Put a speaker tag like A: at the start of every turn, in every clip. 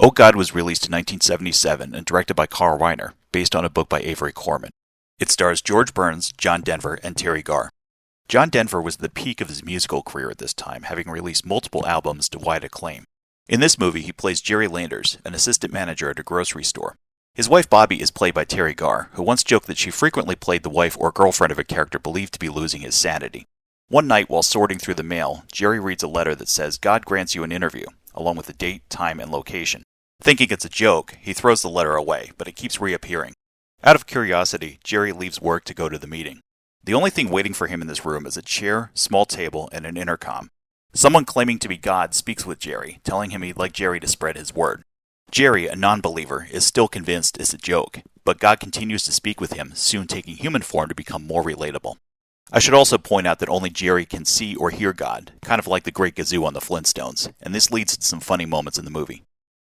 A: Oh God was released in 1977 and directed by Carl Reiner, based on a book by Avery Corman. It stars George Burns, John Denver, and Teri Garr. John Denver was at the peak of his musical career at this time, having released multiple albums to wide acclaim. In this movie, he plays Jerry Landers, an assistant manager at a grocery store. His wife Bobby is played by Teri Garr, who once joked that she frequently played the wife or girlfriend of a character believed to be losing his sanity. One night, while sorting through the mail, Jerry reads a letter that says God grants you an interview, along with the date, time, and location. Thinking it's a joke, he throws the letter away, but it keeps reappearing. Out of curiosity, Jerry leaves work to go to the meeting. The only thing waiting for him in this room is a chair, small table, and an intercom. Someone claiming to be God speaks with Jerry, telling him he'd like Jerry to spread his word. Jerry, a non-believer, is still convinced it's a joke, but God continues to speak with him, soon taking human form to become more relatable. I should also point out that only Jerry can see or hear God, kind of like the Great Gazoo on the Flintstones, and this leads to some funny moments in the movie.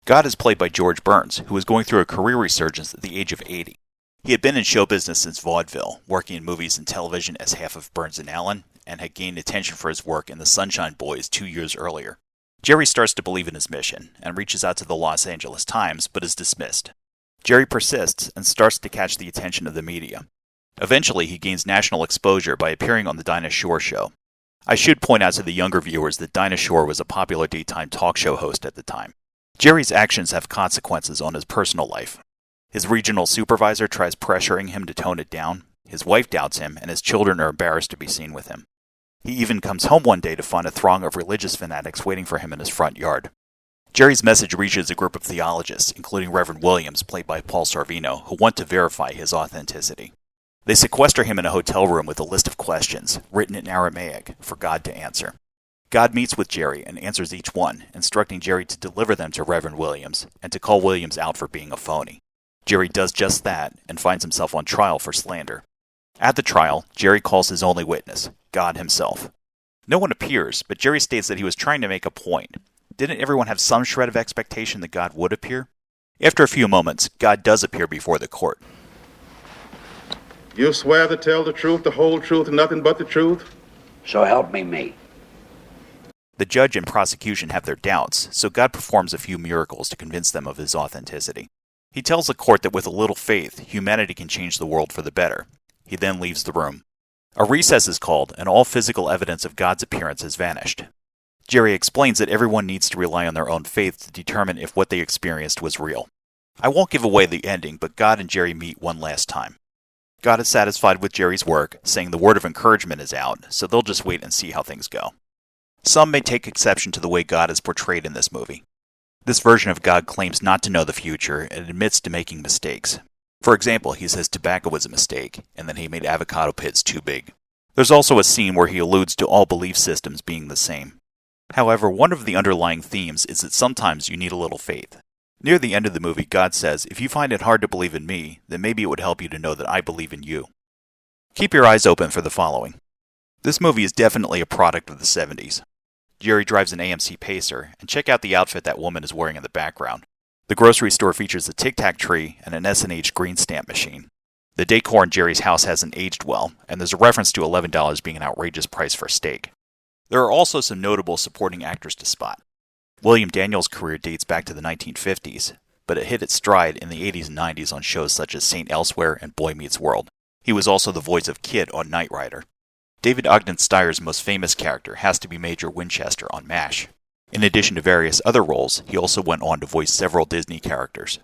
A: God is played by George Burns, who was going through a career resurgence at the age of 80. He had been in show business since vaudeville, working in movies and television as half of Burns and Allen, and had gained attention for his work in The Sunshine Boys 2 years earlier. Jerry starts to believe in his mission, and reaches out to the Los Angeles Times, but is dismissed. Jerry persists and starts to catch the attention of the media. Eventually, he gains national exposure by appearing on The Dinah Shore Show. I should point out to the younger viewers that Dinah Shore was a popular daytime talk show host at the time. Jerry's actions have consequences on his personal life. His regional supervisor tries pressuring him to tone it down, his wife doubts him, and his children are embarrassed to be seen with him. He even comes home one day to find a throng of religious fanatics waiting for him in his front yard. Jerry's message reaches a group of theologists, including Reverend Williams, played by Paul Sorvino, who want to verify his authenticity. They sequester him in a hotel room with a list of questions, written in Aramaic, for God to answer. God meets with Jerry and answers each one, instructing Jerry to deliver them to Reverend Williams, and to call Williams out for being a phony. Jerry does just that, and finds himself on trial for slander. At the trial, Jerry calls his only witness, God himself. No one appears, but Jerry states that he was trying to make a point. Didn't everyone have some shred of expectation that God would appear? After a few moments, God does appear before the court.
B: You swear to tell the truth, the whole truth, and nothing but the truth?
C: So help me.
A: The judge and prosecution have their doubts, so God performs a few miracles to convince them of his authenticity. He tells the court that with a little faith, humanity can change the world for the better. He then leaves the room. A recess is called, and all physical evidence of God's appearance has vanished. Jerry explains that everyone needs to rely on their own faith to determine if what they experienced was real. I won't give away the ending, but God and Jerry meet one last time. God is satisfied with Jerry's work, saying the word of encouragement is out, so they'll just wait and see how things go. Some may take exception to the way God is portrayed in this movie. This version of God claims not to know the future and admits to making mistakes. For example, he says tobacco was a mistake, and that he made avocado pits too big. There's also a scene where he alludes to all belief systems being the same. However, one of the underlying themes is that sometimes you need a little faith. Near the end of the movie, God says, if you find it hard to believe in me, then maybe it would help you to know that I believe in you. Keep your eyes open for the following. This movie is definitely a product of the 70s. Jerry drives an AMC Pacer, and check out the outfit that woman is wearing in the background. The grocery store features a tic-tac tree and an S&H green stamp machine. The decor in Jerry's house hasn't aged well, and there's a reference to $11 being an outrageous price for a steak. There are also some notable supporting actors to spot. William Daniels' career dates back to the 1950s, but it hit its stride in the 80s and 90s on shows such as St. Elsewhere and Boy Meets World. He was also the voice of Kid on Knight Rider. David Ogden Steyer's most famous character has to be Major Winchester on MASH. In addition to various other roles, he also went on to voice several Disney characters.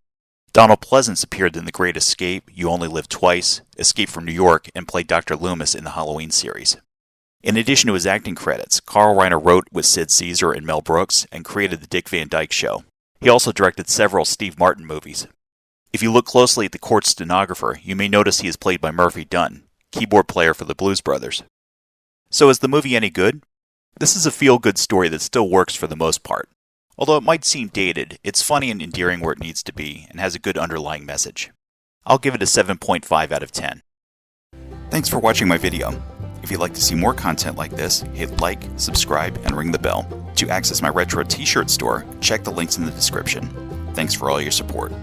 A: Donald Pleasance appeared in The Great Escape, You Only Live Twice, Escape from New York, and played Dr. Loomis in the Halloween series. In addition to his acting credits, Carl Reiner wrote with Sid Caesar and Mel Brooks and created The Dick Van Dyke Show. He also directed several Steve Martin movies. If you look closely at the court stenographer, you may notice he is played by Murphy Dunn, keyboard player for the Blues Brothers. So is the movie any good? This is a feel-good story that still works for the most part. Although it might seem dated, it's funny and endearing where it needs to be, and has a good underlying message. I'll give it a 7.5 out of 10. Thanks for watching my video. If you'd like to see more content like this, hit like, subscribe, and ring the bell. To access my retro t-shirt store, check the links in the description. Thanks for all your support.